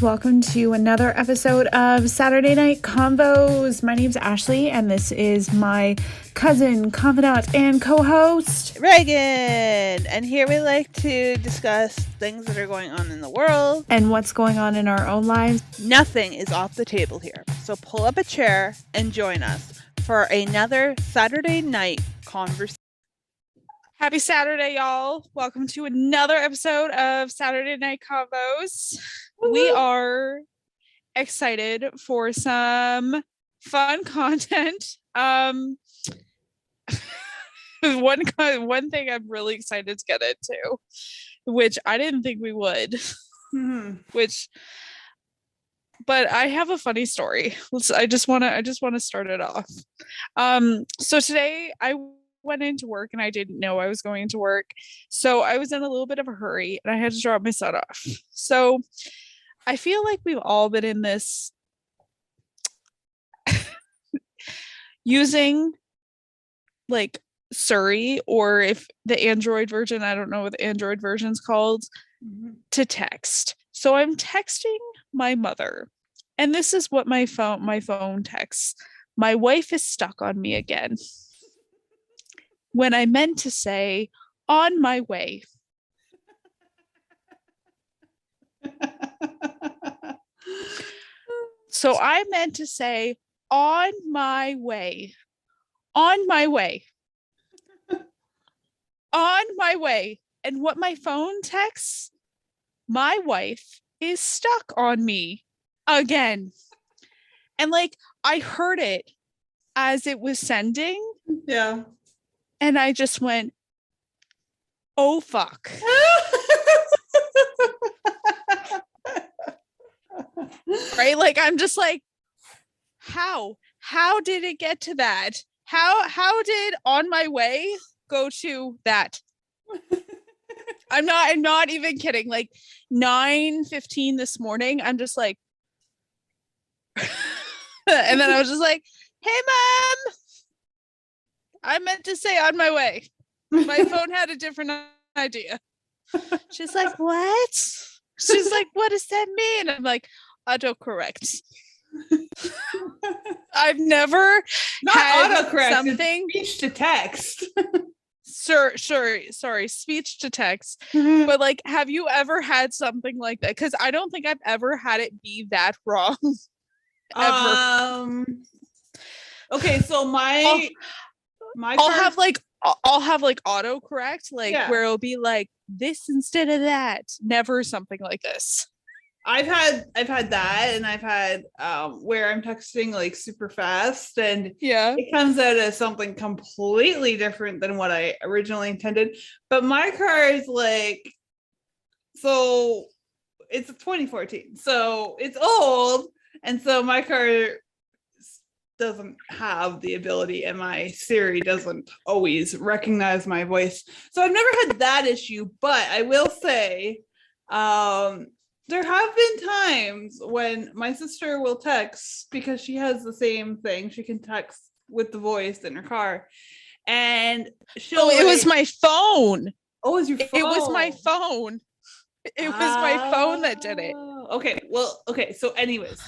Welcome to another episode of Saturday Night Convos. My name's Ashley, and this is my cousin, confidant, and co-host, Reagan. And here we like to discuss things that are going on in the world. And what's going on in our own lives. Nothing is off the table here. So pull up a chair and join us for another Saturday night conversation. Happy Saturday, y'all. Welcome to another episode of Saturday Night Convos. We are excited for some fun content. One thing I'm really excited to get into, which I didn't think we would, but I have a funny story. I just want to start it off. So today I went into work and I didn't know I was going into work. So I was in a little bit of a hurry and I had to drop my son off. So I feel like we've all been in this using like Siri, or if the Android version, I don't know what the Android version's called, to text. So I'm texting my mother, and this is what my phone texts. My wife is stuck on me again. When I meant to say, on my way. So I meant to say, on my way. On my way. On my way. And what my phone texts, my wife is stuck on me again. And like, I heard it as it was sending. Yeah. And I just went, oh, fuck. Right? Like, I'm just like, how did it get to that? How did on my way go to that? I'm not even kidding. Like 9:15 this morning, I'm just like, and then I was just like, hey, mom, I meant to say on my way. My phone had a different idea. She's like, what? She's like, what does that mean? I'm like, autocorrect. I've never Not had autocorrect, something. Speech to text. Sorry, speech to text. But like, have you ever had something like that? Because I don't think I've ever had it be that wrong. Ever. Okay, so I'll have like autocorrect, like where it'll be like this instead of that. Never something like this. I've had that, and I've had where I'm texting like super fast and it comes out as something completely different than what I originally intended. But my car is like, so it's 2014, so it's old, and so my car doesn't have the ability, and my Siri doesn't always recognize my voice. So I've never had that issue, but I will say there have been times when my sister will text, because she has the same thing. She can text with the voice in her car, and it was my phone. Oh, it was your phone? It was my phone. It was my phone that did it. Okay. So anyways,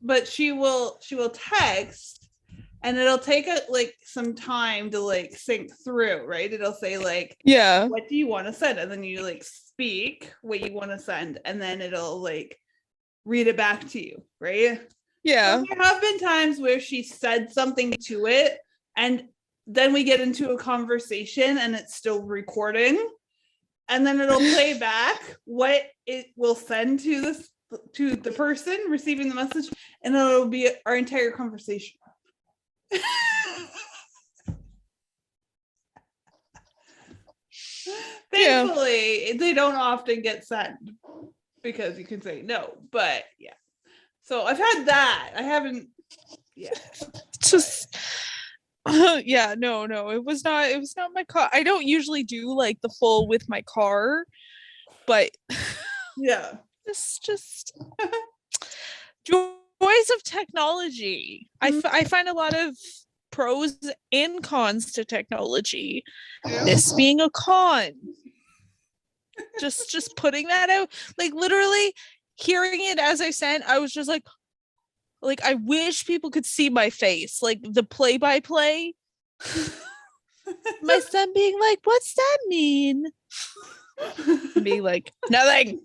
but she will text, and it'll take like some time to like sync through, right? It'll say like, what do you want to send? And then you like speak what you want to send, and then it'll like read it back to you, right? So there have been times where she said something to it, and then we get into a conversation and it's still recording, and then it'll play back what it will send to the person receiving the message, and it'll be our entire conversation. Thankfully, they don't often get sent, because you can say no, but yeah. So I've had that. I haven't. Yeah. Just. No, it was not my car. I don't usually do like the full with my car, but yeah, just joys of technology. I find a lot of pros and cons to technology. This being a con. Just putting that out. Like literally, hearing it as I sent, I was just like I wish people could see my face, like the play-by-play. My son being like, "What's that mean?" Be like, "Nothing."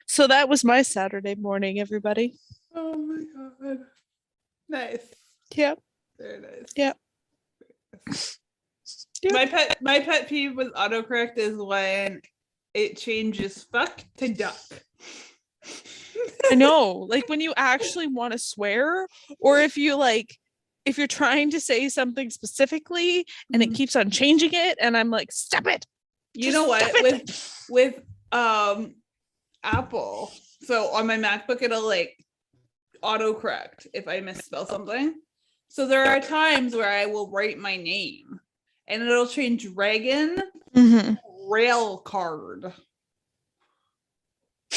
So that was my Saturday morning, everybody. Oh my god. Nice. Yeah. Very nice. Yeah. Yeah. My pet peeve with autocorrect is when it changes fuck to duck. I know, like when you actually want to swear, or if you're trying to say something specifically and it keeps on changing it, and I'm like, stop it. You know what? With Apple, so on my MacBook, it'll like autocorrect if I misspell something. So there are times where I will write my name and it'll change Reagan rail card.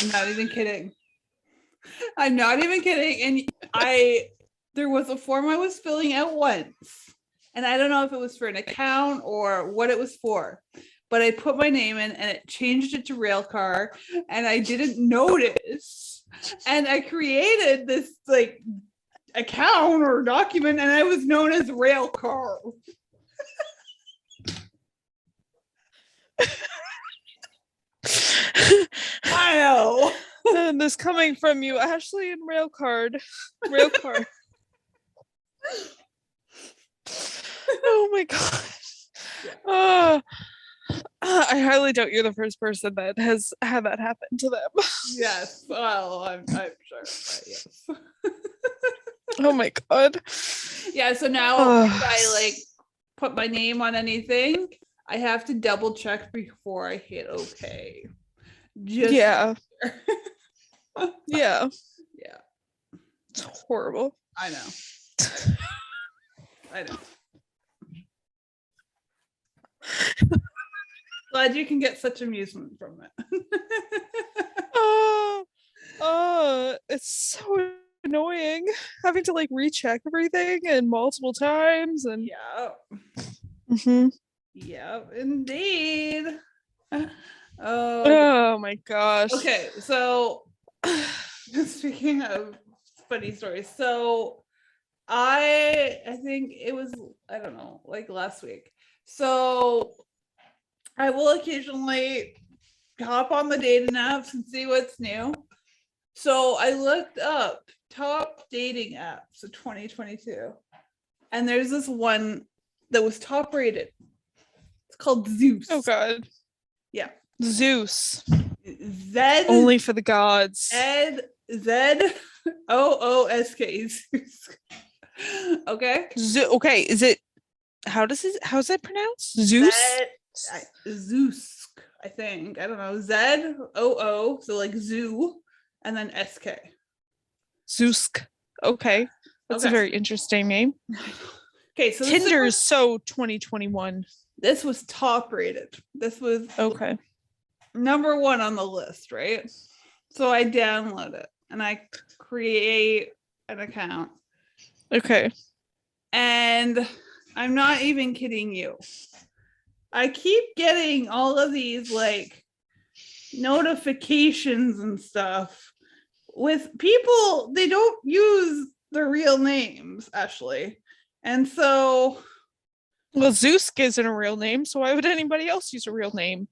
I'm not even kidding. I'm not even kidding. And there was a form I was filling out once, and I don't know if it was for an account or what it was for, but I put my name in and it changed it to Railcar, and I didn't notice. And I created this like account or document, and I was known as Railcar. I know. And this coming from you, Ashley, and Railcard. Oh my god. I highly doubt you're the first person that has had that happen to them. Yes. Well, I'm sure. But yes. Oh my god. Yeah. So now if I like put my name on anything, I have to double check before I hit OK. Yeah. Yeah. Yeah. It's horrible. I know. I know. Glad you can get such amusement from it. It's so annoying having to like recheck everything and multiple times, and yeah, indeed. Oh my gosh. Okay, so speaking of funny stories, so I think it was, I don't know, like last week. So I will occasionally hop on the dating apps and see what's new. So I looked up top dating apps of 2022, and there's this one that was top rated. It's called Zeus. Oh god. Yeah. Zeus. Zed. Only for the gods. ZOOSK. Zeus. Okay. Okay. Is it? How's that pronounced? Zeus. Zeus. I think. I don't know. ZOO. So like zoo, and then SK. Zeusk. Okay. That's a very interesting name. Okay, so Tinder is so 2021. This was top rated. This was okay. Number one on the list, right? So I download it and I create an account. Okay. And I'm not even kidding you. I keep getting all of these like notifications and stuff with people, they don't use their real names, Ashley. And so, well, Zeus isn't a real name, so why would anybody else use a real name?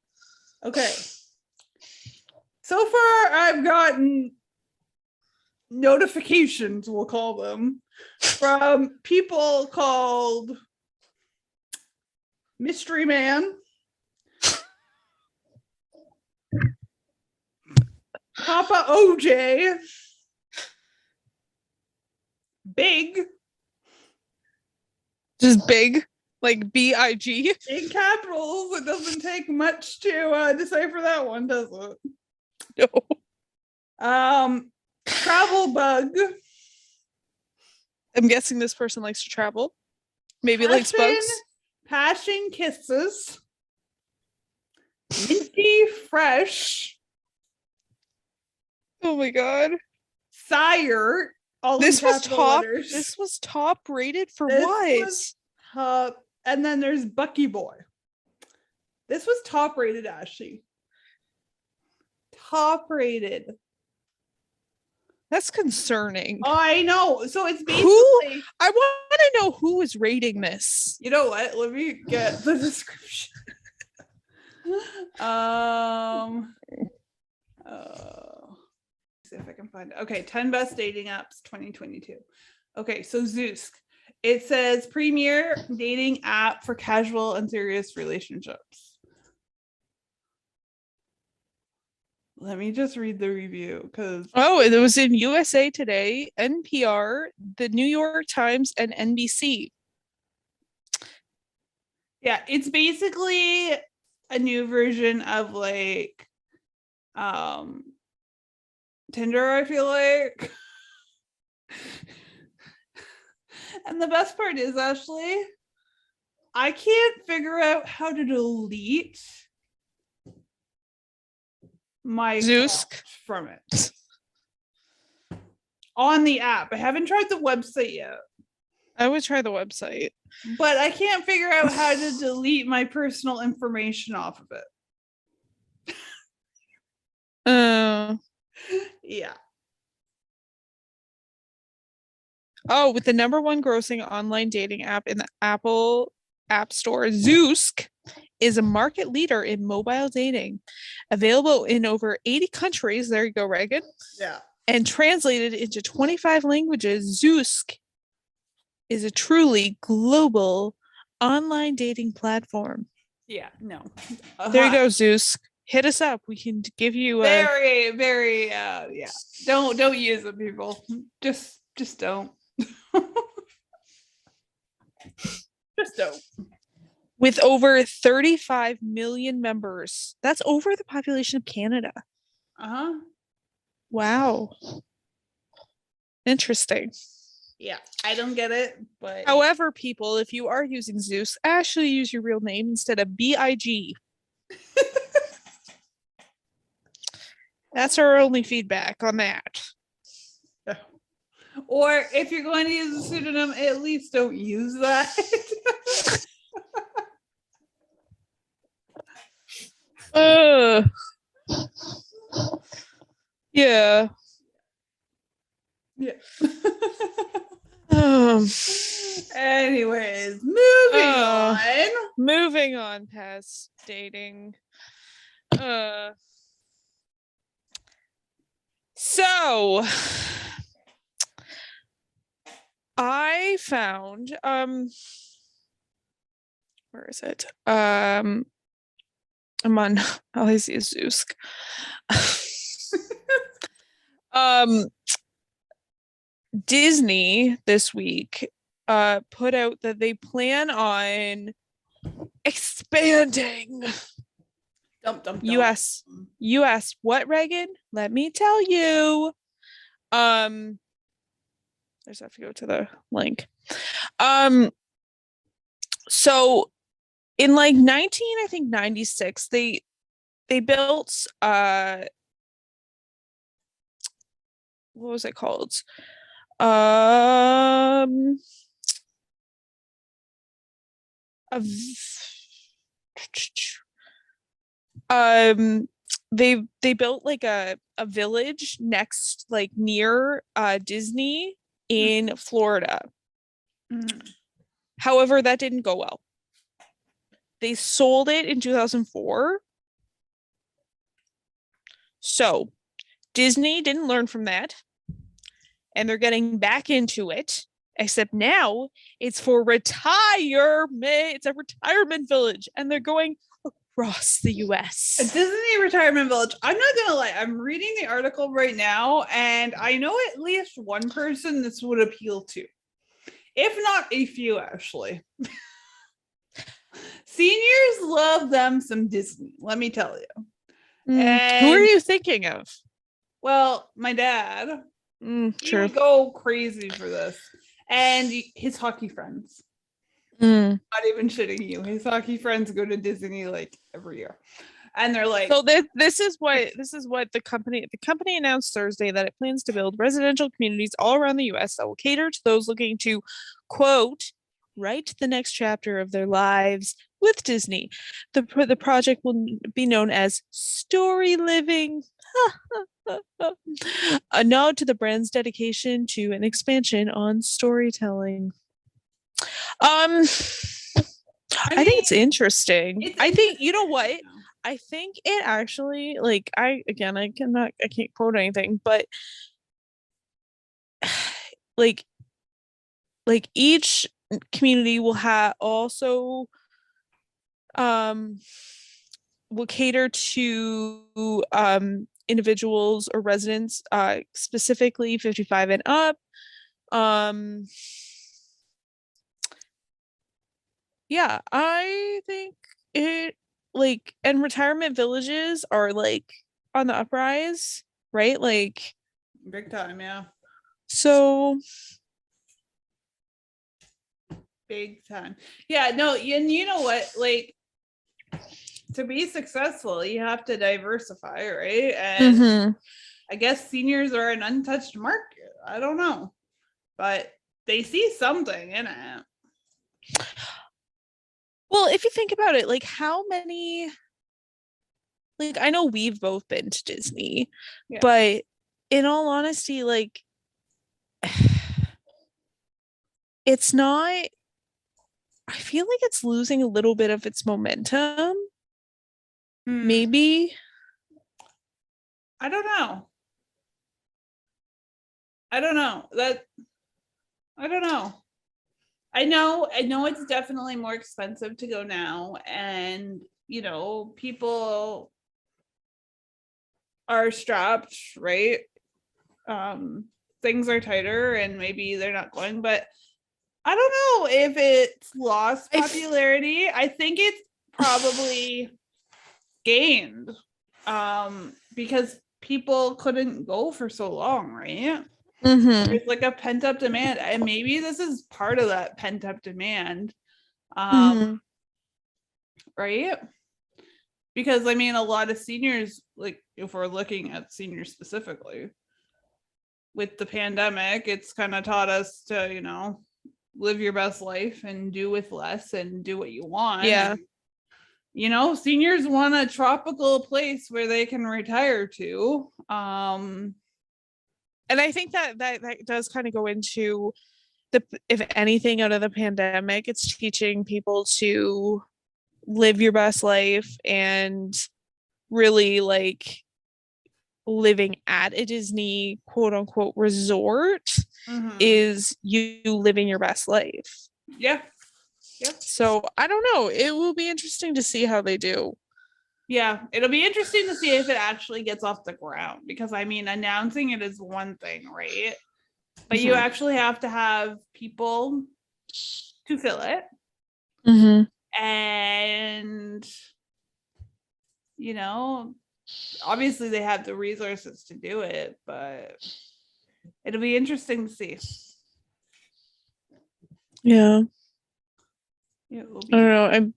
Okay. So far, I've gotten notifications, we'll call them, from people called Mystery Man, Papa OJ, Big. Just big, like BIG. In capitals. It doesn't take much to decipher that one, does it? No. Travel Bug. I'm guessing this person likes to travel. Maybe likes bugs. Passion Kisses. Minty Fresh. Oh my god. Sire. This was top rated for what? And then there's Bucky Boy. This was top rated, Ashley. top-rated. That's concerning. I know. So it's basically I want to know who is rating this. You know what? Let me get the description. See if I can find it. Okay, 10 best dating apps 2022. Okay, so Zoosk. It says premier dating app for casual and serious relationships. Let me just read the review because it was in USA Today, NPR, the New York Times, and NBC. Yeah, it's basically a new version of like Tinder, I feel like. And the best part is, Ashley, I can't figure out how to delete my Zoosk from it on the app. I haven't tried the website yet. I would try the website, but I can't figure out how to delete my personal information off of it. Yeah. Oh, with the #1 grossing online dating app in the Apple App Store, Zoosk is a market leader in mobile dating, available in over 80 countries. There you go, Reagan. Yeah. And translated into 25 languages, Zoosk is a truly global online dating platform. Yeah, no. There you go, Zoosk. Hit us up. We can give you a very yeah. Don't use it, people. Just don't. Just don't. With over 35 million members. That's over the population of Canada. Uh-huh. Wow. Interesting. Yeah, I don't get it, but however, people, if you are using Zeus, actually use your real name instead of BIG. That's our only feedback on that. Or if you're going to use a pseudonym, at least don't use that. Yeah. Yeah. Anyways, moving on past dating. So I found where is it? I'm on all I see is Zoosk. Disney this week put out that they plan on expanding. US what, Reagan? Let me tell you. I just have to go to the link. So in like 1996 they built what was it called? They built like a village next, like near Disney in Florida. However, that didn't go well. They sold it in 2004. So Disney didn't learn from that, and they're getting back into it, except now it's for retirement. It's a retirement village, and they're going across the US. A Disney retirement village. I'm not gonna lie, I'm reading the article right now, and I know at least one person this would appeal to, if not a few, actually. Seniors love them some Disney, let me tell you. And who are you thinking of? Well, my dad. He would go crazy for this, and his hockey friends. Not even shitting you. His hockey friends go to Disney like every year, and they're like, so this is what the company announced Thursday, that it plans to build residential communities all around the US that will cater to those looking to, quote, write the next chapter of their lives with Disney. The project will be known as Story Living. A nod to the brand's dedication to an expansion on storytelling. I think it's interesting. I think, you know what? I think it actually, like, I can't quote anything, but like each community will have also will cater to individuals or residents, specifically 55 and up. Yeah, I think it, like, and retirement villages are like on the uprise, right? Like, big time, yeah. So big time. Yeah, no, and you know what? Like, to be successful, you have to diversify, right? And I guess seniors are an untouched market. I don't know, but they see something in it. Well, if you think about it, like, how many, like, I know we've both been to Disney, but in all honesty, like, it's not, I feel like it's losing a little bit of its momentum. Maybe. I don't know. I don't know. I know it's definitely more expensive to go now, and you know, people are strapped, right? Things are tighter and maybe they're not going, but I don't know if it's lost popularity. I think it's probably gained, because people couldn't go for so long, right? There's like a pent-up demand, and maybe this is part of that pent-up demand, right? Because I mean, a lot of seniors, like if we're looking at seniors specifically, with the pandemic, it's kind of taught us to, you know, live your best life and do with less and do what you want. Yeah. And, you know, seniors want a tropical place where they can retire to. And I think that does kind of go into the, if anything, out of the pandemic, it's teaching people to live your best life, and really, like, living at a Disney quote unquote resort is you living your best life. Yeah. So I don't know. It will be interesting to see how they do. Yeah, it'll be interesting to see if it actually gets off the ground, because I mean, announcing it is one thing, right? But you actually have to have people to fill it. And, you know, obviously they have the resources to do it, but it'll be interesting to see. Yeah. I don't know. I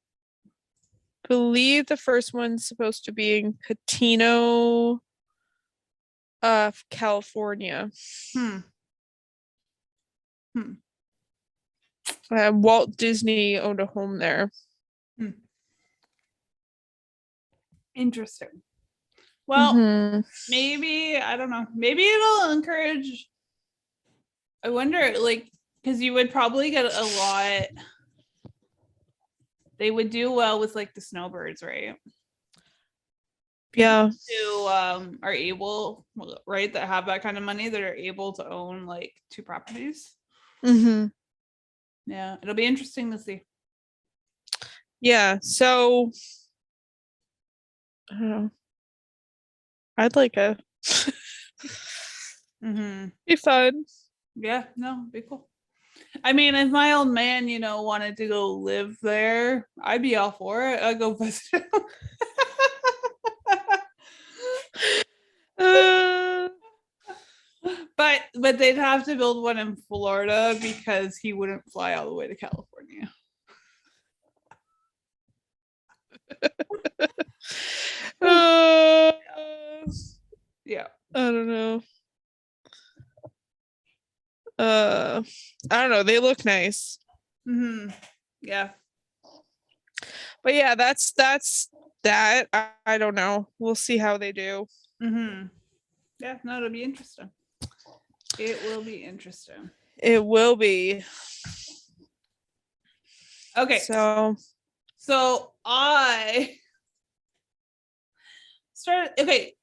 believe the first one's supposed to be in Cupertino, California. Walt Disney owned a home there. Interesting. Well, maybe, I don't know, maybe it'll encourage, I wonder, like, because you would probably get a lot, they would do well with like the snowbirds, right? Yeah. Who are able, right, that have that kind of money, that are able to own like 2 properties. Yeah, it'll be interesting to see. Yeah, so I don't know. I'd like a be fun. Yeah, no, be cool. I mean, if my old man, you know, wanted to go live there, I'd be all for it. I'd go visit him. But they'd have to build one in Florida because he wouldn't fly all the way to California. Yeah. I don't know. I don't know. They look nice. Yeah. But yeah, that's that. I don't know. We'll see how they do. Mm-hmm. Yeah, no, it'll be interesting. It will be interesting. It will be. Okay. So I started. Okay.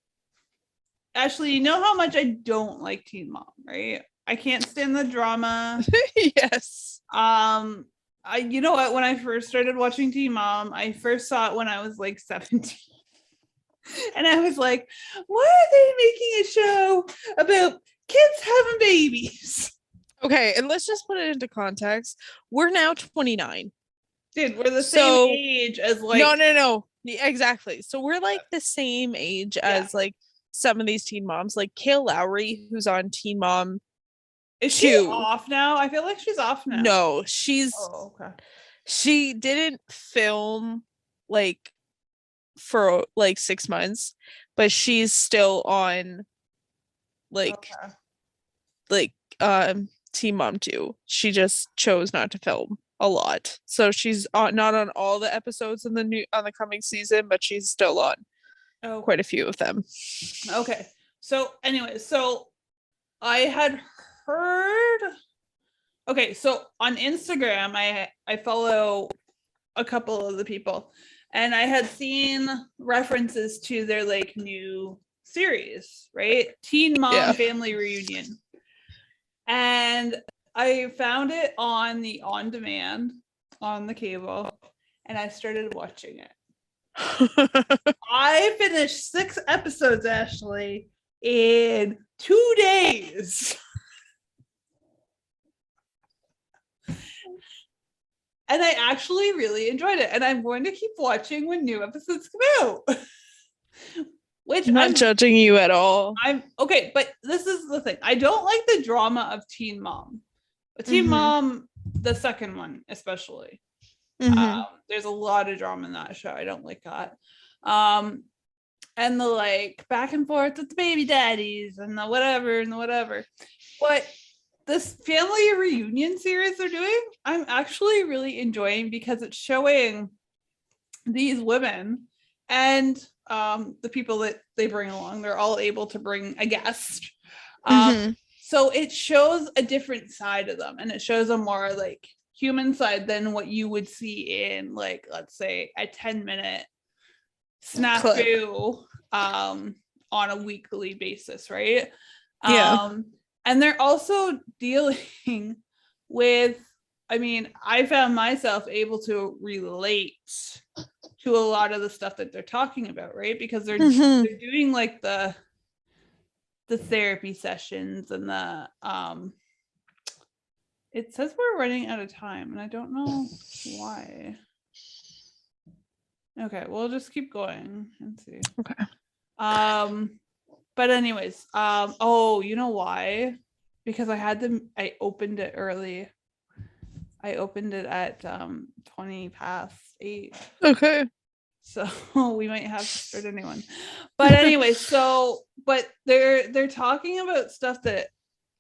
Ashley, you know how much I don't like Teen Mom, right? I can't stand the drama. Yes. You know what? When I first started watching Teen Mom, I first saw it when I was like 17. And I was like, why are they making a show about kids having babies? Okay, and let's just put it into context. We're now 29. Dude, we're the same age as like No. Exactly. So we're like the same age as like some of these teen moms, like Kale Lowry, who's on Teen Mom. Is she off now? I feel like she's off now. No, she's okay. She didn't film like for like 6 months, but she's still on like Teen Mom 2. She just chose not to film a lot, so she's not on all the episodes on the coming season, but she's still on quite a few of them. Okay, so anyway, so I had heard. Okay, so on Instagram, I follow a couple of the people, and I had seen references to their like new series, right? Teen Mom Family Reunion. And I found it on the on-demand on the cable, and I started watching it. I finished 6 episodes, Ashley, in 2 days. And I actually really enjoyed it. And I'm going to keep watching when new episodes come out. Which I'm not judging you at all. I'm okay, but this is the thing. I don't like the drama of Teen Mom. Teen Mom, the second one, especially. There's a lot of drama in that show. I don't like that. And the like back and forth with the baby daddies and the whatever. But this family reunion series they're doing, I'm actually really enjoying because it's showing these women and the people that they bring along. They're all able to bring a guest. So it shows a different side of them, and it shows a more like human side than what you would see in like, let's say, a 10-minute snafu on a weekly basis, right? And they're also dealing with, I mean, I found myself able to relate to a lot of the stuff that they're talking about, right? Because they're doing like the therapy sessions and the it says we're running out of time and I don't know why. Okay, we'll just keep going and see. Okay. But anyways, oh, you know why? Because I opened it early. I opened it at 20 past 8. Okay. So we might have to start a new one. But anyway, but they're talking about stuff that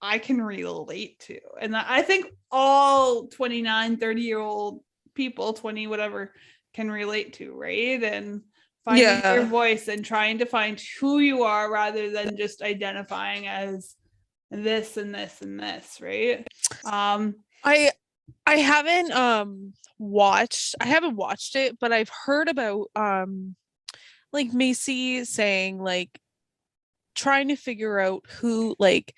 I can relate to. And I think all 29, 30-year-old people, 20, whatever, can relate to, right? And finding your voice and trying to find who you are rather than just identifying as this and this and this, right? I haven't watched it, but I've heard about like Macy saying like trying to figure out who, like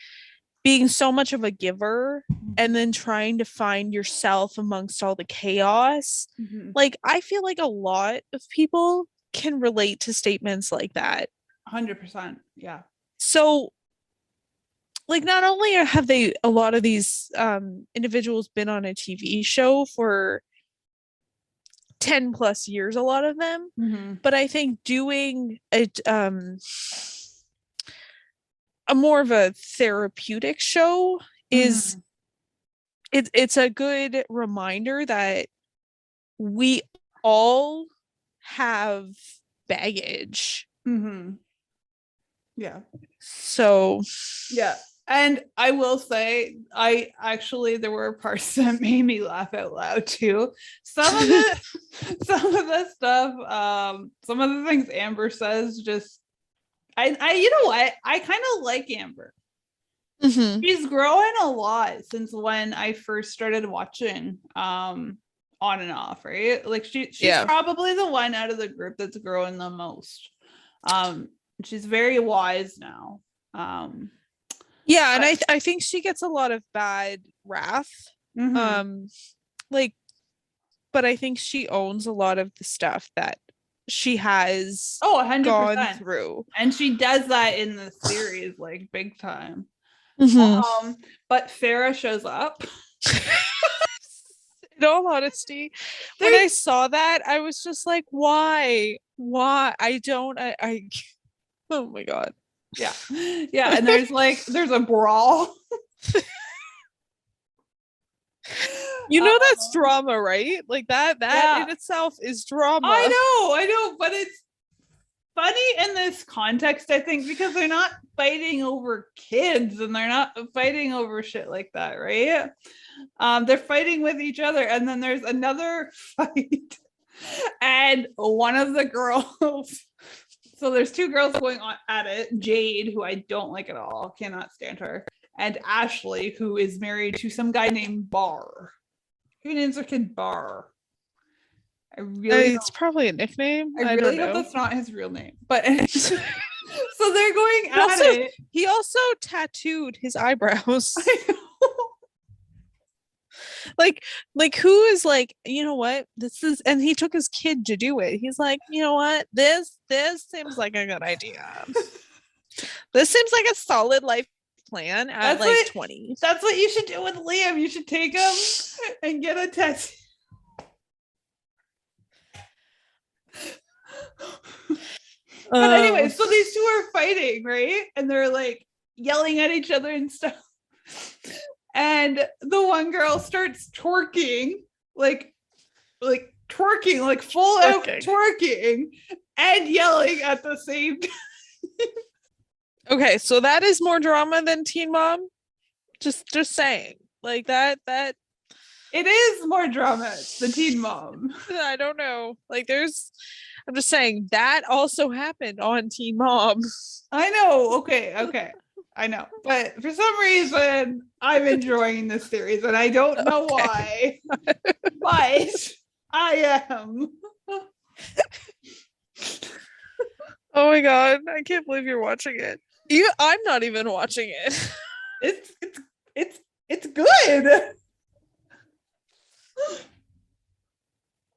being so much of a giver and then trying to find yourself amongst all the chaos. Like I feel like a lot of people can relate to statements like that. 100%. Yeah. So like not only have a lot of these individuals been on a TV show for 10 plus years, a lot of them, but I think doing a more of a therapeutic show is it's a good reminder that we all have baggage. Yeah. So yeah. And I will say, there were parts that made me laugh out loud too. Some of the stuff, some of the things Amber says just I you know what? I kind of like Amber. Mm-hmm. She's growing a lot since when I first started watching on and off, right? Like she's probably the one out of the group that's growing the most. She's very wise now. Yeah, and I think she gets a lot of bad wrath. Mm-hmm. Like, but I think she owns a lot of the stuff that she has 100% gone through. And she does that in the series, like big time. Mm-hmm. But Farrah shows up. In all honesty, when I saw that, I was just like, why? I oh my God. Yeah. Yeah. And there's a brawl. You know, that's drama, right? Like that in itself is drama. I know, but it's funny in this context, I think, because they're not fighting over kids and they're not fighting over shit like that, right? They're fighting with each other, and then there's another fight, and one of the girls. So there's two girls going on at it. Jade, who I don't like at all, cannot stand her, and Ashley, who is married to some guy named Barr. Who names their kid Barr? It's probably a nickname. I really hope that's not his real name. But so they're going at it. He also tattooed his eyebrows. I know. Like who is like, you know what? This is, and he took his kid to do it. He's like, you know what? This seems like a good idea. This seems like a solid life plan at 20. That's what you should do with Liam. You should take him and get a tattoo. But anyway, so these two are fighting, right? And they're like yelling at each other and stuff. And the one girl starts twerking, like twerking, like full out twerking and yelling at the same time. Okay, so that is more drama than Teen Mom. Just saying, like that. It is more drama than Teen Mom. I don't know. Like I'm just saying that also happened on Teen Mom. I know. Okay. I know. But for some reason, I'm enjoying this series and I don't know why. But I am. Oh my God. I can't believe you're watching it. I'm not even watching it. It's good.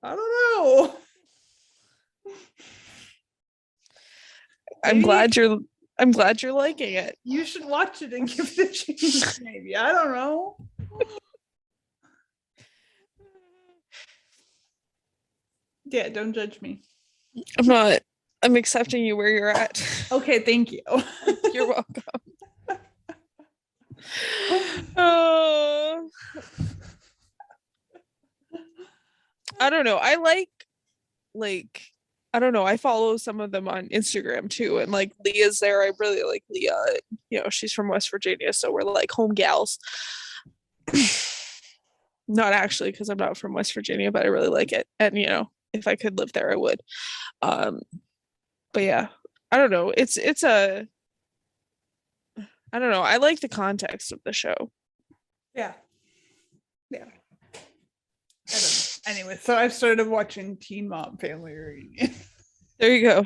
I don't know. I'm glad you're liking it. You should watch it and give it a chance, maybe. I don't know. Yeah, don't judge me. I'm not. I'm accepting you where you're at. Okay, thank you. You're welcome. I don't know. I like I don't know. I follow some of them on Instagram too, and like Leah's there. I really like Leah. You know, she's from West Virginia, so we're like home gals. Not actually, because I'm not from West Virginia, but I really like it, and you know, if I could live there, I would. But yeah, I don't know. It's a. I don't know. I like the context of the show. Yeah. I don't know. Anyway, so I started watching Teen Mom Family Reunion. There you go.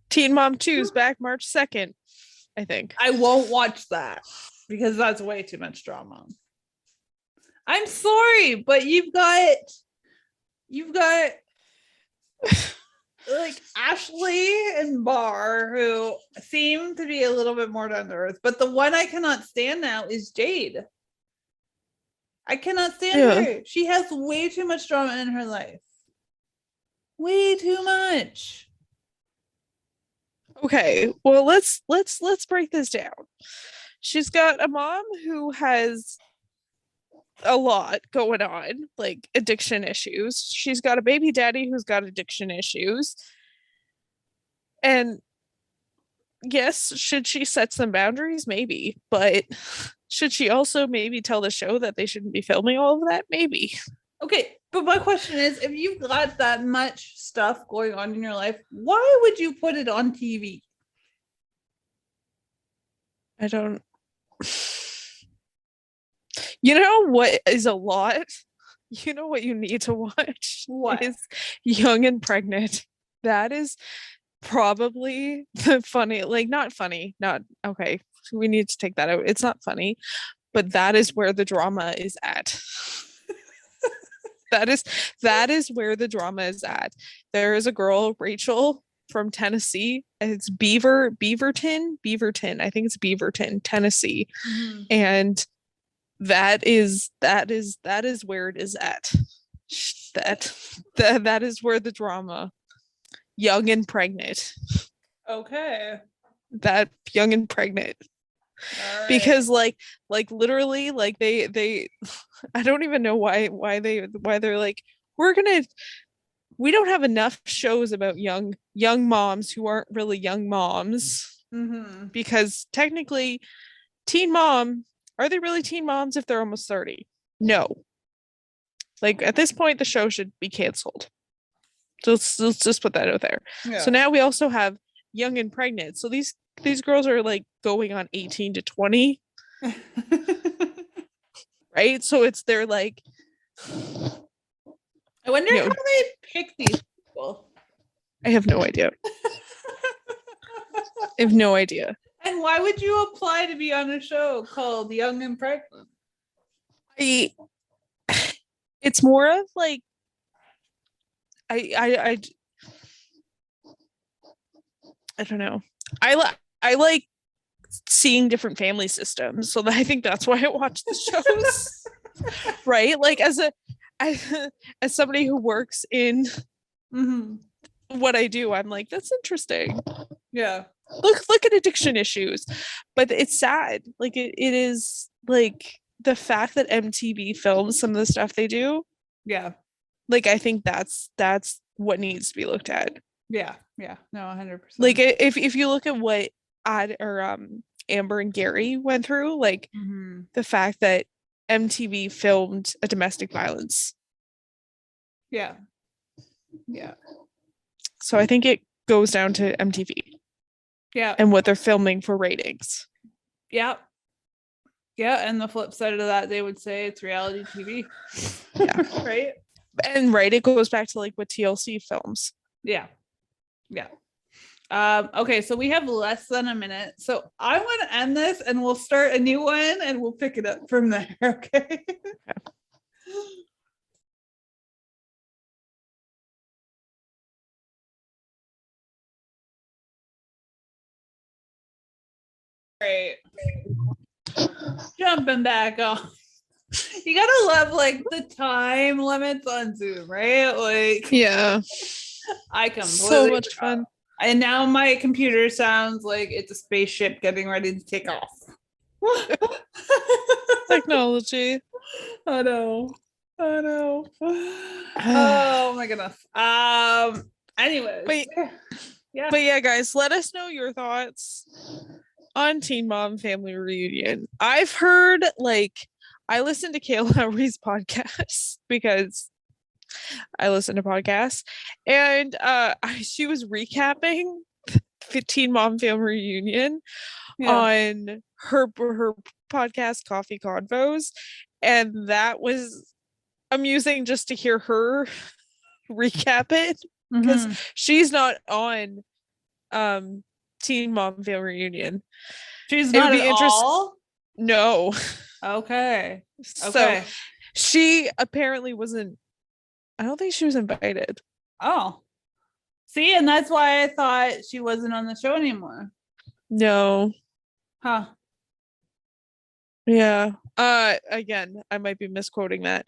Teen Mom 2 is back March 2nd, I think. I won't watch that because that's way too much drama. I'm sorry, but you've got like Ashley and Barr, who seem to be a little bit more down to earth, but the one I cannot stand now is Jade. I cannot stand her. She has way too much drama in her life. Way too much. Okay, well let's break this down. She's got a mom who has a lot going on, like addiction issues. She's got a baby daddy who's got addiction issues. And yes, should she set some boundaries? Maybe, but should she also maybe tell the show that they shouldn't be filming all of that? Maybe. Okay, but my question is, if you've got that much stuff going on in your life, why would you put it on TV? I don't. You know what is a lot? You know what you need to watch? What is Young and Pregnant. That is probably the funny, like not funny, not okay. We need to take that out. It's not funny, but that is where the drama is at. that is where the drama is at. There is a girl, Rachel from Tennessee. It's Beaverton. I think it's Beaverton, Tennessee. Mm-hmm. And that is where it is at. That is where the drama. Young and Pregnant. Okay. That Young and Pregnant. Right. Because like literally like they I don't even know why they're like we don't have enough shows about young moms who aren't really young moms. Mm-hmm. Because technically teen mom, are they really teen moms if they're almost 30? No. Like at this point the show should be canceled. So let's just put that out there. Yeah. So now we also have Young and Pregnant. So these girls are like going on 18 to 20. Right? So they're like I wonder how they pick these people. I have no idea. I have no idea. And why would you apply to be on a show called Young and Pregnant? It's more of like I don't know. I like seeing different family systems, so I think that's why I watch the shows. Right? Like as somebody who works in what I do, I'm like, that's interesting. Yeah. Look at addiction issues. But it's sad. Like it is like the fact that MTV films some of the stuff they do. Yeah. Like I think that's what needs to be looked at. Yeah. No, 100%. Like if you look at what Amber and Gary went through, like the fact that MTV filmed a domestic violence. Yeah. So I think it goes down to MTV. Yeah. And what they're filming for ratings. Yeah. Yeah, and the flip side of that, they would say it's reality TV. Yeah. Right? And it goes back to like what TLC films. Yeah. Okay, so we have less than a minute. So I want to end this and we'll start a new one and we'll pick it up from there. Okay. Great. Jumping back on. You gotta love like the time limits on Zoom, right? Like, yeah, I completely so much fun. And now my computer sounds like it's a spaceship getting ready to take off. Technology. I know. Oh my goodness. Anyways. But yeah, guys, let us know your thoughts on Teen Mom Family Reunion. I've heard I listened to Kayla Lowry's podcast because I listen to podcasts, and she was recapping Teen Mom Family Reunion on her podcast Coffee Convos, and that was amusing just to hear her recap it because she's not on Teen Mom Family Reunion. She's not at all? No. Okay. So she apparently wasn't. I don't think she was invited. Oh. See, and that's why I thought she wasn't on the show anymore. No. Huh. Yeah. Again, I might be misquoting that.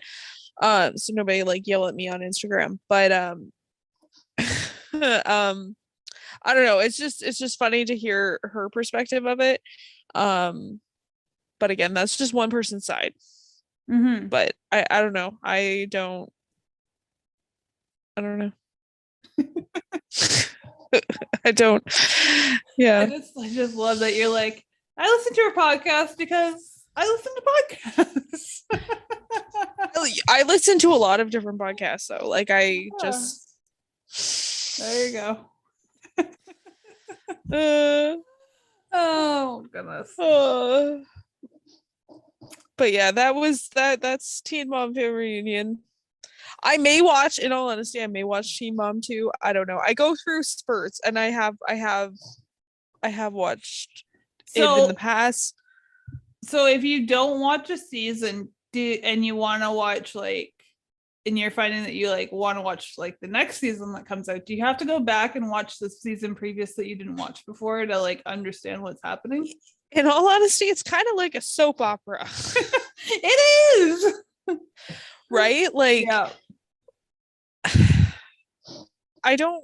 So nobody yell at me on Instagram. But I don't know. It's just funny to hear her perspective of it. But again, that's just one person's side. But I don't know. I don't know. I don't. Yeah. I just love that you're like, I listen to her podcast because I listen to podcasts. I listen to a lot of different podcasts though. I just there you go. Oh goodness. But yeah, that's Teen Mom Family Reunion. I may watch, in all honesty, I may watch Teen Mom 2. I don't know. I go through spurts, and I have watched it in the past. So if you don't watch a season, and you want to watch and you're finding that you want to watch the next season that comes out, do you have to go back and watch the season previous that you didn't watch before to understand what's happening? In all honesty, it's kind of like a soap opera. It is. Right? Yeah. I don't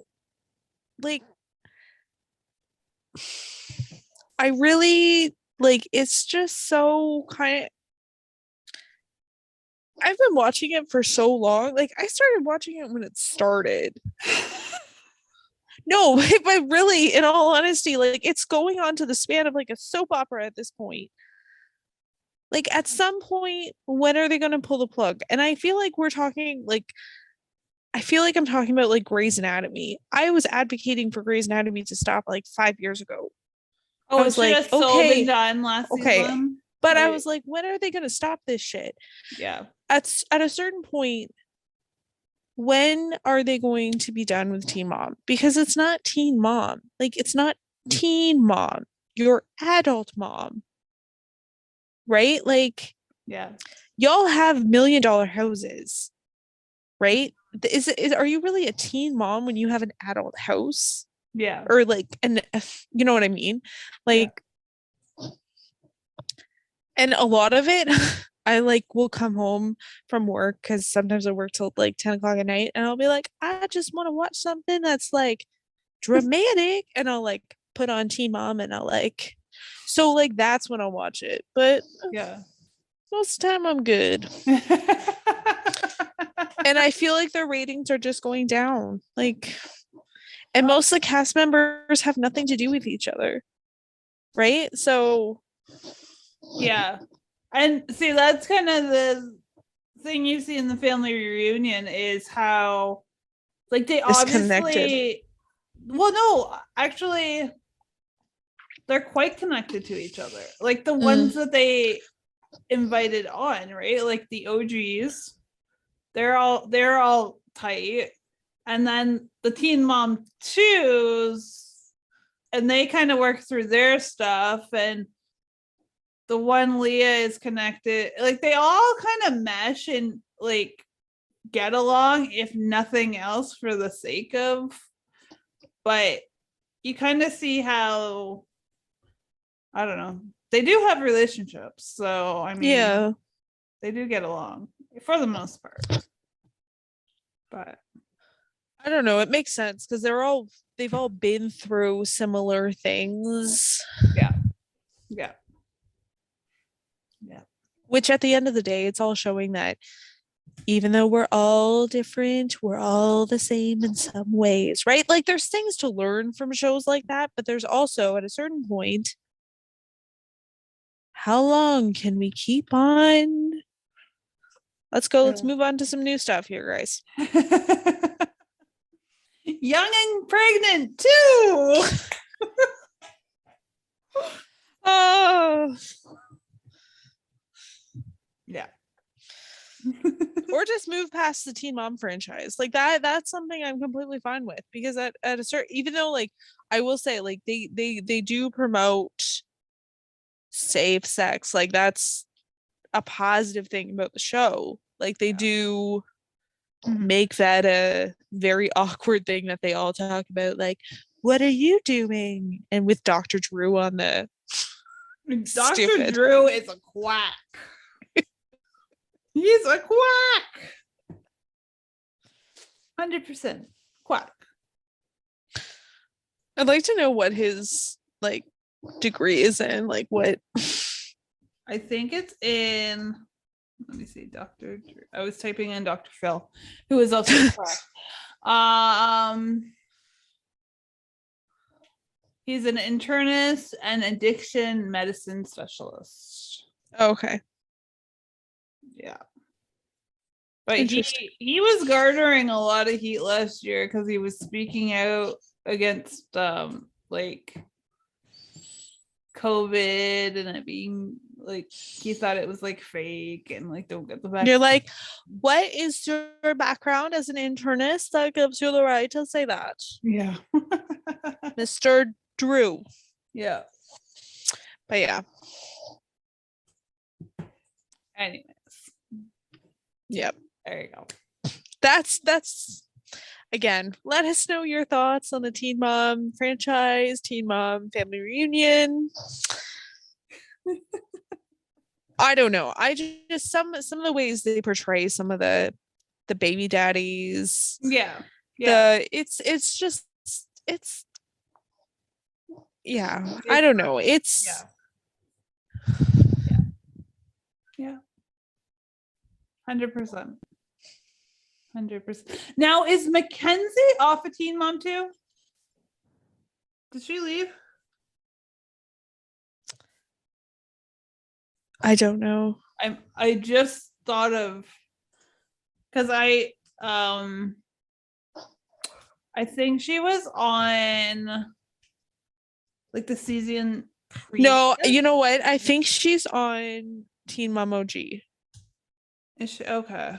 I really it's just so kind of, I've been watching it for so long. I started watching it when it started. No, but really, in all honesty, it's going on to the span of a soap opera at this point. At some point, when are they going to pull the plug? And I feel like we're talking I feel like I'm talking about Grey's Anatomy. I was advocating for Grey's Anatomy to stop 5 years ago. Oh, I was okay, been done last season. But right. I was like, when are they going to stop this shit? Yeah. At a certain point, when are they going to be done with Teen Mom? Because it's not Teen Mom. It's not Teen Mom. You're adult mom. Right? Yeah. Y'all have $1 million houses. Right? Are you really a teen mom when you have an adult house? Yeah. Or and you know what I mean? Yeah. And a lot of it, I will come home from work because sometimes I work till 10 o'clock at night, and I'll be like, I just want to watch something that's dramatic, and I'll put on Teen Mom, and I'll so that's when I'll watch it. But yeah, most of the time I'm good. And I feel like their ratings are just going down. And most of the cast members have nothing to do with each other. Right? So yeah. And see, that's kind of the thing you see in the family reunion is how they obviously no, actually they're quite connected to each other. The ones that they invited on, right? The OGs, they're all tight. And then the Teen Mom 2s, and they kind of work through their stuff, and the one Leah is connected. They all kind of mesh and get along, if nothing else, for the sake of. But you kind of see how, I don't know, they do have relationships. So I mean, yeah, they do get along for the most part. But I don't know, it makes sense because they've all been through similar things. Yeah. Yeah. Yeah. Which at the end of the day, it's all showing that even though we're all different, we're all the same in some ways, right? There's things to learn from shows like that, but there's also, at a certain point, how long can we keep on? Let's go. Let's move on to some new stuff here, guys. Young and pregnant too. Oh. Yeah. Or just move past the Teen Mom franchise. That's something I'm completely fine with, because at a certain, even though I will say they do promote safe sex, that's a positive thing about the show. They do make that a very awkward thing that they all talk about, what are you doing? And with Dr. Drew on the Dr. Drew is a quack. He's a quack. 100% quack. I'd like to know what his degree is in, what. I think it's in, let me see, Dr. Drew. I was typing in Dr. Phil, who is also a quack. He's an internist and addiction medicine specialist. Okay. Yeah. But he was garnering a lot of heat last year because he was speaking out against COVID and it being like he thought it was like fake and like don't get the vaccine. You're like, what is your background as an internist that gives you the right to say that? Yeah. Mr. Drew. Yeah. But yeah. Anyways. Yep. There you go. That's again, let us know your thoughts on the Teen Mom franchise, Teen Mom family reunion. I don't know. I just some of the ways they portray some of the baby daddies. Yeah. It's I don't know. It's yeah. 100%. 100%. Now, is Mackenzie off a Teen Mom too? Did she leave? I don't know. I just thought of because I think she was on like the season. No, you know what? I think she's on Teen Mom OG. Is she okay?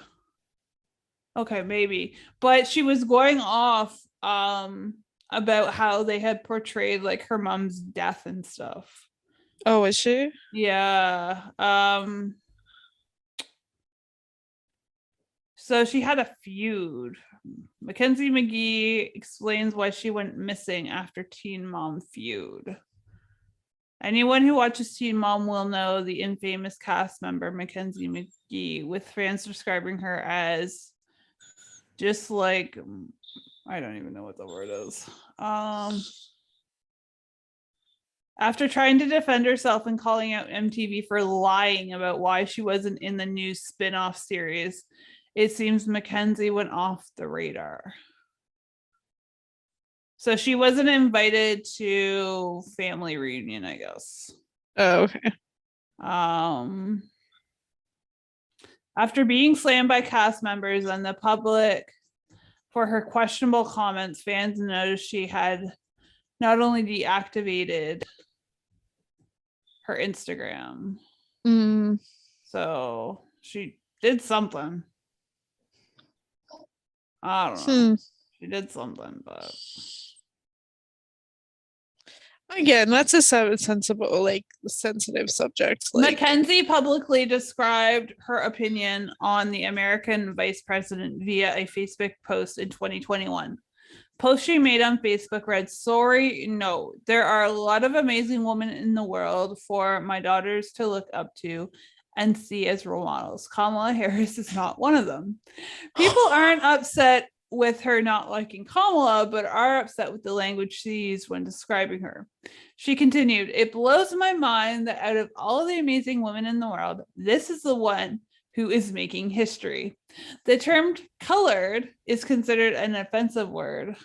Okay, maybe. But she was going off about how they had portrayed like her mom's death and stuff. Oh, is she? Yeah. So she had a feud. Mackenzie McGee explains why she went missing after Teen Mom feud. Anyone who watches Teen Mom will know the infamous cast member Mackenzie McGee, with fans describing her as just like, I don't even know what the word is. After trying to defend herself and calling out MTV for lying about why she wasn't in the new spin-off series, it seems Mackenzie went off the radar. So she wasn't invited to family reunion, I guess. Oh, okay. After being slammed by cast members and the public for her questionable comments, fans noticed she had not only deactivated her Instagram. So she did something. I don't know. She did something, but again, that's a sensible, like sensitive subject. Like, Mackenzie publicly described her opinion on the American vice president via a Facebook post in 2021. Post she made on Facebook read, "Sorry, no, there are a lot of amazing women in the world for my daughters to look up to and see as role models. Kamala Harris is not one of them. People aren't upset with her not liking Kamala, but are upset with the language she used when describing her." She continued, "It blows my mind that out of all of the amazing women in the world, this is the one who is making history. The term colored is considered an offensive word.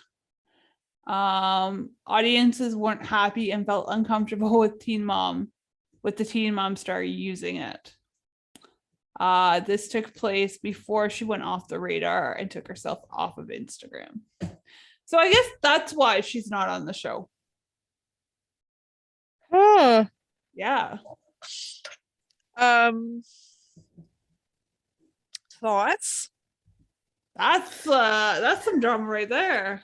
Audiences weren't happy and felt uncomfortable with the Teen Mom star using it. This took place before she went off the radar and took herself off of Instagram." So I guess that's why she's not on the show. Huh. Yeah. Thoughts? That's some drama right there.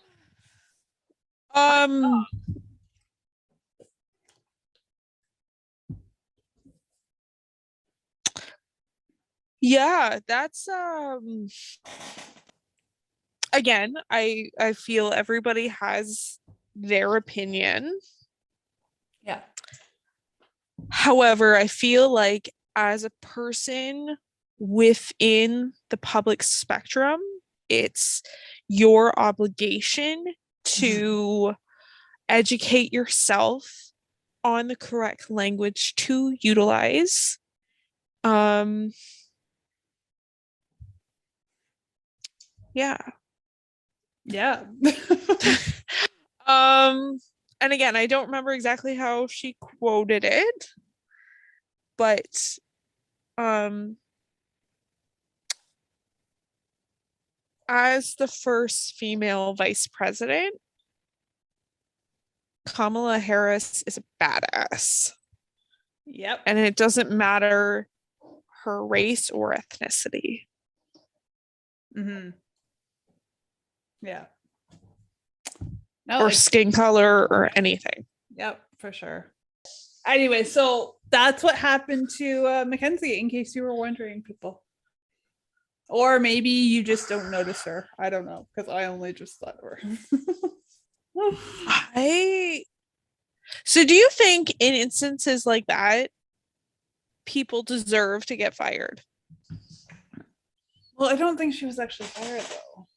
Yeah, that's again, I feel everybody has their opinion. Yeah. However, I feel like as a person within the public spectrum, it's your obligation to educate yourself on the correct language to utilize. Yeah. And again, I don't remember exactly how she quoted it, but as the first female vice president, Kamala Harris is a badass. Yep. And it doesn't matter her race or ethnicity. Mm-hmm. Yeah. No, or skin color or anything. Yep, for sure. Anyway, so that's what happened to Mackenzie, in case you were wondering, people. Or maybe you just don't notice her. I don't know, because I only just thought of her. So do you think in instances like that, people deserve to get fired? Well, I don't think she was actually fired, though.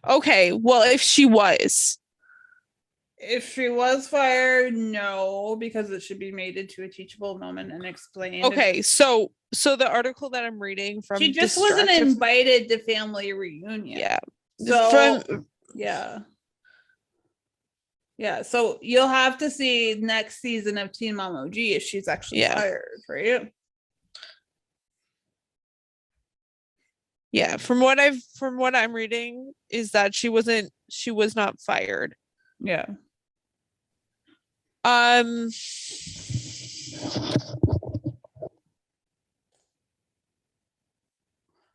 Okay, well, if she was fired, no, because it should be made into a teachable moment and explained. Okay, so the article that I'm reading from, she just wasn't invited to family reunion. Yeah. So yeah. So you'll have to see next season of Teen Mom OG if she's actually fired, right? Yeah, from what I'm reading is that she was not fired. Yeah.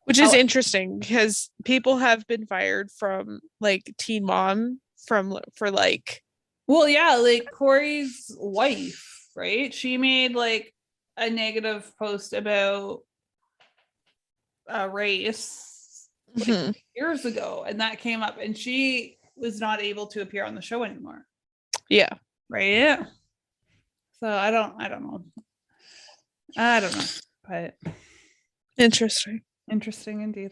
Which is interesting because people have been fired from like Teen Mom for like, well, yeah, like Corey's wife, right? She made like a negative post about race like years ago, and that came up, and she was not able to appear on the show anymore. Yeah. Right. So I don't know, but interesting indeed.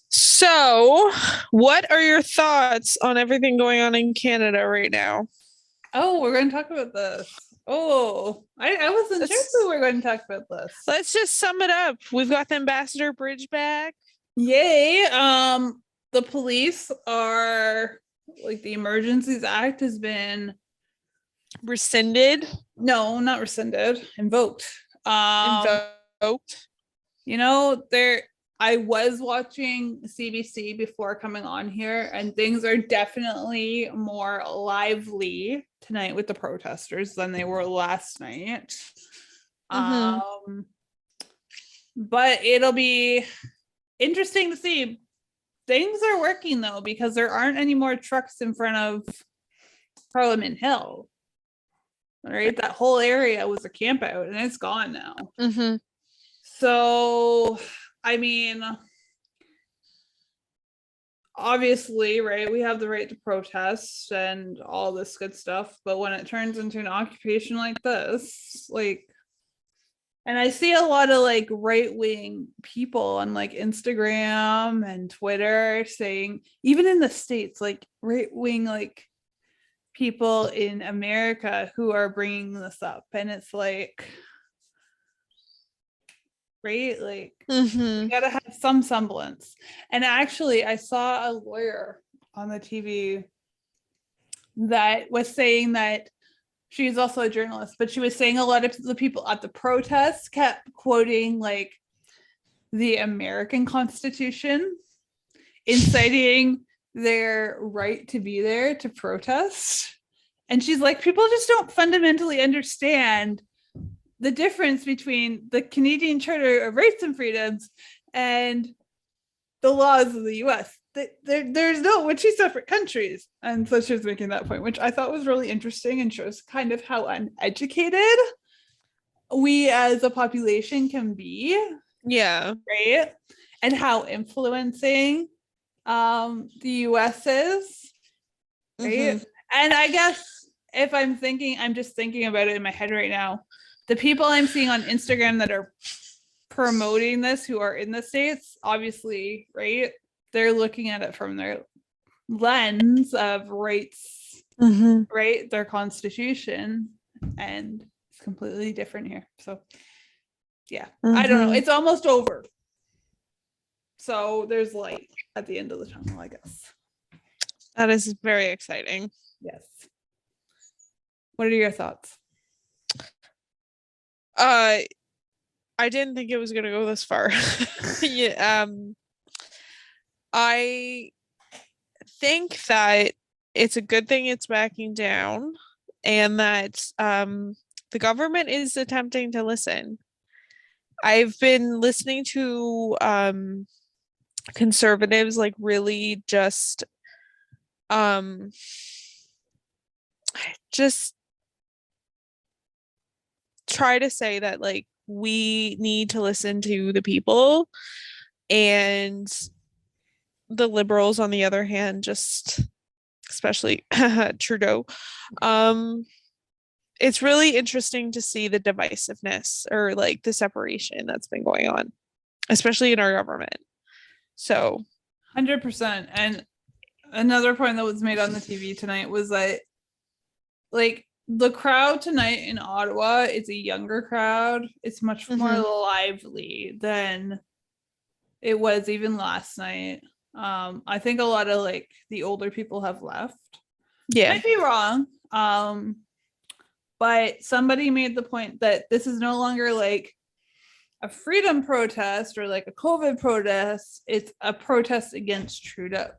So, what are your thoughts on everything going on in Canada right now? Oh, we're going to talk about this. Oh, I wasn't sure we were going to talk about this. Let's just sum it up. We've got the Ambassador Bridge back. Yay. The police are like, the Emergencies Act has been rescinded. No, not rescinded. Invoked. Invoked. You know, I was watching CBC before coming on here, and things are definitely more lively tonight with the protesters than they were last night. But it'll be interesting to see. Things are working though, because there aren't any more trucks in front of Parliament Hill. Right, that whole area was a camp out, and it's gone now. So, I mean, obviously, right, we have the right to protest and all this good stuff, but when it turns into an occupation like this, like, and I see a lot of like right-wing people on like Instagram and Twitter saying, even in the States, like right-wing like people in America who are bringing this up, and it's like, right, like you gotta have some semblance. And actually, I saw a lawyer on the TV that was saying that she's also a journalist, but she was saying a lot of the people at the protests kept quoting like the American Constitution, inciting their right to be there to protest. And she's like, people just don't fundamentally understand the difference between the Canadian Charter of Rights and Freedoms and the laws of the US. There's no, we're two separate countries. And so she was making that point, which I thought was really interesting and shows kind of how uneducated we as a population can be. Yeah. Right. And how influencing the US is. Right. And I guess if I'm just thinking about it in my head right now, the people I'm seeing on Instagram that are promoting this, who are in the States, obviously, right, they're looking at it from their lens of rights, right, their constitution, and it's completely different here. So yeah, I don't know, it's almost over, so there's light at the end of the tunnel, I guess. That is very exciting. Yes. What are your thoughts? I didn't think it was gonna go this far. Yeah, I think that it's a good thing it's backing down, and that the government is attempting to listen. I've been listening to conservatives like really just try to say that like we need to listen to the people, and the liberals on the other hand, just especially Trudeau, it's really interesting to see the divisiveness or like the separation that's been going on, especially in our government. So 100%. And another point that was made on the TV tonight was that like the crowd tonight in Ottawa is a younger crowd. It's much more lively than it was even last night. I think a lot of like the older people have left. Yeah. Might be wrong. But somebody made the point that this is no longer like a freedom protest or like a COVID protest. It's a protest against Trudeau.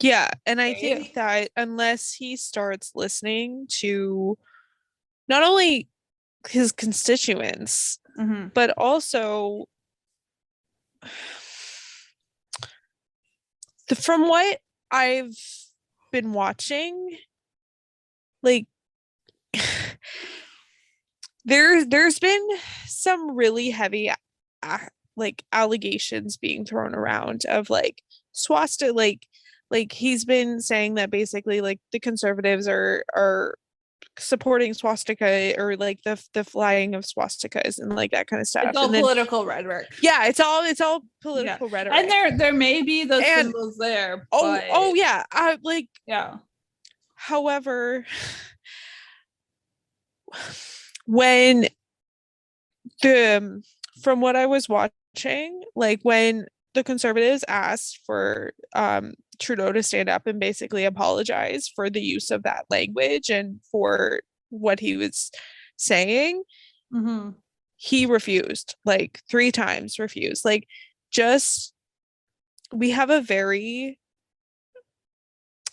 Yeah, and I think that unless he starts listening to not only his constituents, but also from what I've been watching, like there's been some really heavy like allegations being thrown around of like swastika, like he's been saying that basically like the conservatives are supporting swastika or like the flying of swastikas and like that kind of stuff. It's all political rhetoric. Yeah, it's all political rhetoric. And there may be those symbols there. Oh yeah. Yeah. However, when from what I was watching, like when the conservatives asked for Trudeau to stand up and basically apologize for the use of that language and for what he was saying, he refused, like 3 times refused. Like, just we have a very,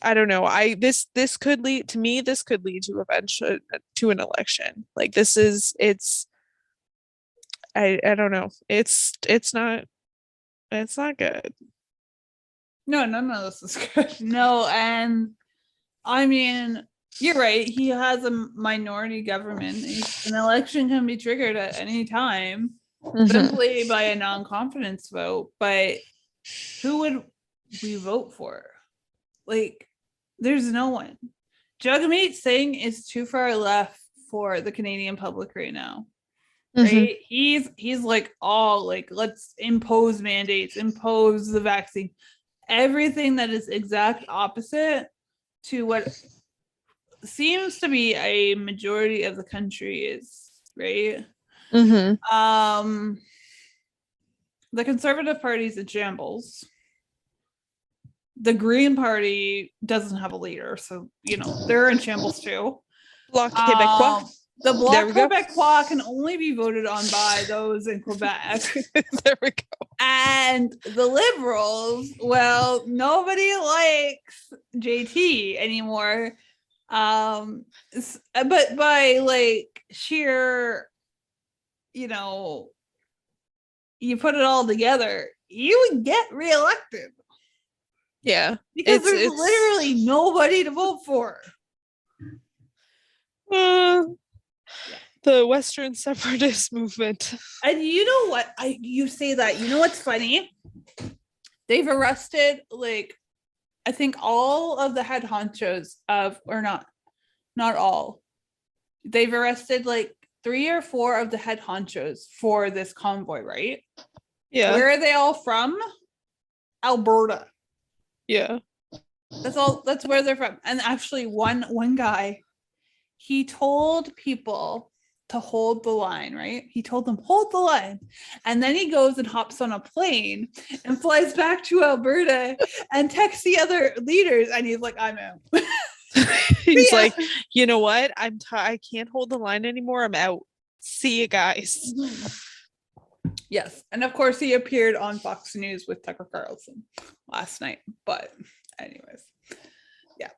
I don't know, this could lead to me, this could lead to eventually to an election. Like I don't know, it's not good. No, none of this is good. No, and I mean, you're right. He has a minority government. An election can be triggered at any time simply by a non-confidence vote. But who would we vote for? Like, there's no one. Jagmeet Singh is too far left for the Canadian public right now. Right? He's like all like, let's impose mandates, impose the vaccine. Everything that is exact opposite to what seems to be a majority of the country is, right? The Conservative Party is in shambles. The Green Party doesn't have a leader, so you know they're in shambles too. Bloc Québécois. The Bloc Québécois can only be voted on by those in Quebec. There we go. And the Liberals, well, nobody likes JT anymore. But by like sheer, you know, you put it all together, you would get reelected. Yeah. Because there's literally nobody to vote for. The Western separatist movement. And you know what? You say that. You know what's funny? They've arrested like I think all of the head honchos of, or not all. They've arrested like 3 or 4 of the head honchos for this convoy, right? Yeah. Where are they all from? Alberta. Yeah. That's where they're from. And actually one guy, he told people to hold the line, right? He told them, hold the line. And then he goes and hops on a plane and flies back to Alberta and texts the other leaders. And he's like, I'm out. He's like, you know what? I can't hold the line anymore. I'm out. See you guys. Yes. And of course he appeared on Fox News with Tucker Carlson last night. But anyways. Yeah.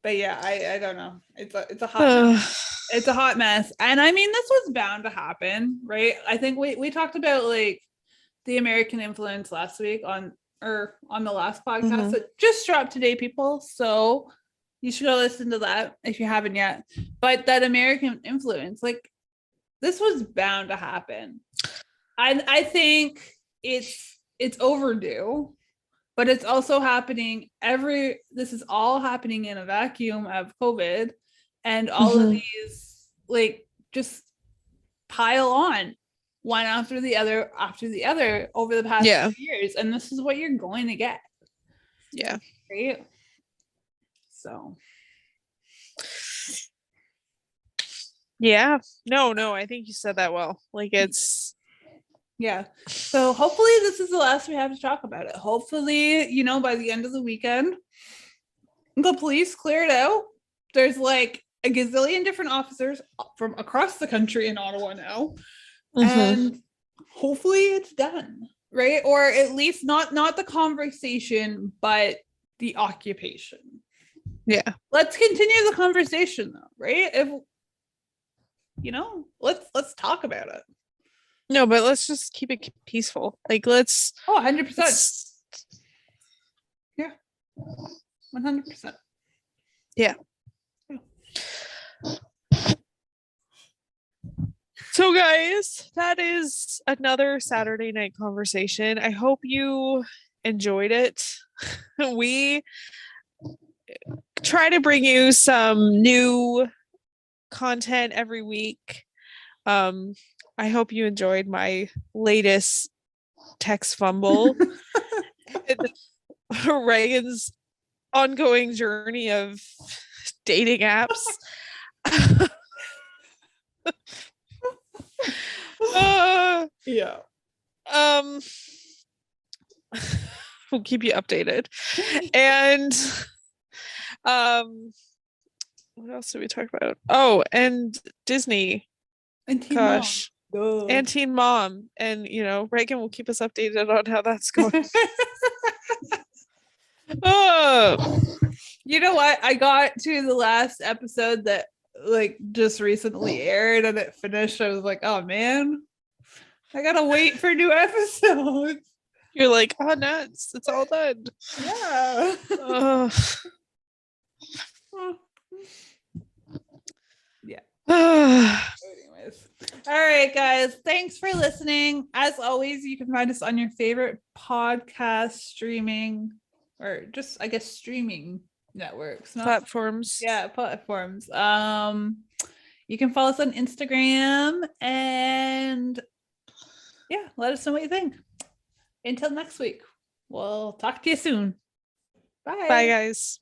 But yeah, I don't know. It's a hot mess. It's a hot mess. And I mean, this was bound to happen, right? I think we talked about like the American influence last week on the last podcast that just dropped today, people. So you should go listen to that if you haven't yet. But that American influence, like this was bound to happen. I think it's overdue, but it's also happening this is all happening in a vacuum of COVID, and all of these like just pile on one after the other over the past few years, and this is what you're going to get. Yeah. Right. So. Yeah. No, I think you said that well. Like it's. Yeah. So hopefully this is the last we have to talk about it. Hopefully, by the end of the weekend, the police clear it out. There's like a gazillion different officers from across the country in Ottawa now. And hopefully it's done, right? Or at least not the conversation, but the occupation. Yeah. Let's continue the conversation though, right? If let's talk about it. No, but let's just keep it peaceful. Like let's 100%. Yeah. 100%. Yeah. So guys, that is another Saturday night conversation. I hope you enjoyed it. We try to bring you some new content every week. I hope you enjoyed my latest text fumble. Reagan's ongoing journey of dating apps. Yeah. We'll keep you updated. And what else did we talk about? Oh, and Disney. And Teen Gosh. Mom. And Teen Mom. And Reagan will keep us updated on how that's going. You know what? I got to the last episode that like just recently aired and it finished. I was like, oh man, I gotta wait for new episodes. You're like, oh nuts, it's all done. Yeah. Yeah. Anyways. All right, guys. Thanks for listening. As always, you can find us on your favorite podcast streaming or just I guess streaming networks. Platforms. Yeah, platforms. You can follow us on Instagram and yeah, let us know what you think. Until next week. We'll talk to you soon. Bye. Bye, guys.